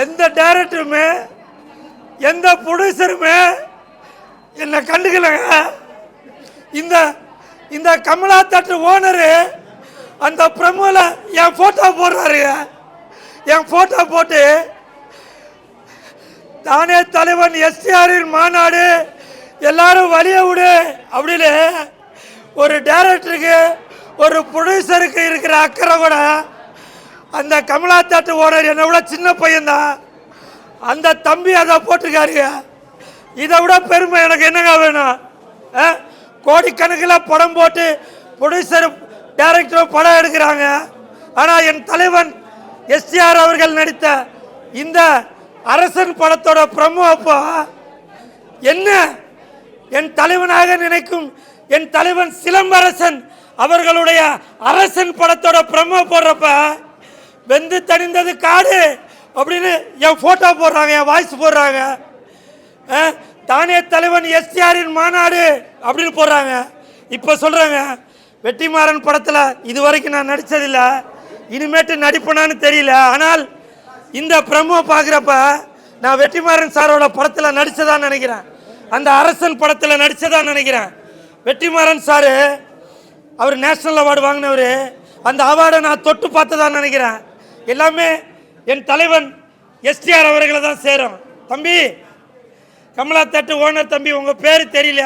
எந்த டைரக்டருமே எந்த ப்ரொடியூசருமே என்னை கண்டுக்கலங்க. இந்த இந்த கமலா தேட்டர் ஓனரு அந்த ப்ரமோல என் போட்டோ போடுறாரு. என் போட்டோ போட்டு தானே தலைவன் எஸ்டிஆரின் மாநாடு எல்லாரும் வழிய விடு அப்படின்னு ஒரு டைரக்டருக்கு ஒரு ப்ரொடியூசருக்கு இருக்கிற அக்கறை கூட அந்த கமலா தேட்டர் ஓனர் என்னை விட சின்ன பையன்தான். அந்த தம்பி அதை போட்டிருக்காருங்க. இதை விட பெருமை எனக்கு என்னங்க வேணும்? கோடிக்கணக்கில் படம் போட்டு ப்ரொடியூசர் டைரக்டரும் படம் எடுக்கிறாங்க. ஆனால் என் தலைவன் எஸ்டிஆர் அவர்கள் நடித்த இந்த அரசன் படத்தோட ப்ரமோ அப்போ என்ன என் தலைவனாக நினைக்கும் என் தலைவன் சிலம்பரசன் அவர்களுடைய அரசன் படத்தோட ப்ரமோ போடுறப்ப வெந்து தணிந்தது காடு அப்படின்னு என் போட்டோ போடுறாங்க, என் வாய்ஸ் போடுறாங்க. தானே தலைவன் எஸ்டிஆரின் மாநாடு அப்படின்னு போடுறாங்க. இப்போ சொல்கிறாங்க வெற்றிமாறன் படத்தில் இது வரைக்கும் நான் நடித்ததில்லை, இனிமேட்டு நடிப்பேனான்னு தெரியல. ஆனால் இந்த ப்ரமோ பார்க்குறப்ப நான் வெற்றிமாறன் சாரோட படத்தில் நடித்ததான் நினைக்கிறேன். அந்த அரசன் படத்தில் நடித்ததான் நினைக்கிறேன். வெற்றிமாறன் சாரு அவர் நேஷ்னல் அவார்டு வாங்கினவர். அந்த அவார்டை நான் தொட்டு பார்த்ததான் நினைக்கிறேன். எல்லாமே என் தலைவன் எஸ்டிஆர் அவர்களை தான் சேரும். தம்பி கமலா தேட்டர் ஓனர் தம்பி, உங்கள் பேர் தெரியல.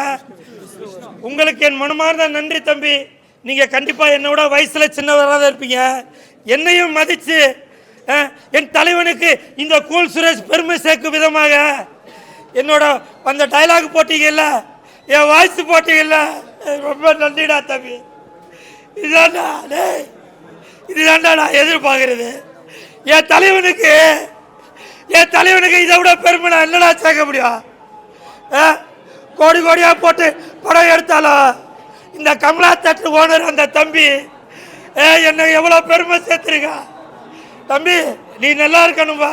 உங்களுக்கு என் மனமார்ந்த நன்றி தம்பி. நீங்கள் கண்டிப்பாக என்னோட வயசில் சின்னவராக தான் இருப்பீங்க. என்னையும் மதித்து என் தலைவனுக்கு இந்த கூல் சுரேஷ் பெருமை சேர்க்கும் விதமாக என்னோட அந்த டைலாக் போட்டீங்கல்ல, என் வாய்ஸ் போட்டீங்கல்ல, ரொம்ப நன்றிடா தம்பி. இதுதான்டா இதுதான்டா நான் எதிர்பார்க்கறது. என் தலைவனுக்கு இதை விட பெருமை நான் என்னடா சேர்க்க முடியும்? கோடி கோடியாக போட்டு படம் எடுத்தாலும் இந்த கமலா தேட்டர் ஓனர் அந்த தம்பி என்னை எவ்வளோ பெருமை சேர்த்துருக்கா. தம்பி நீ நல்லா இருக்கணும்பா.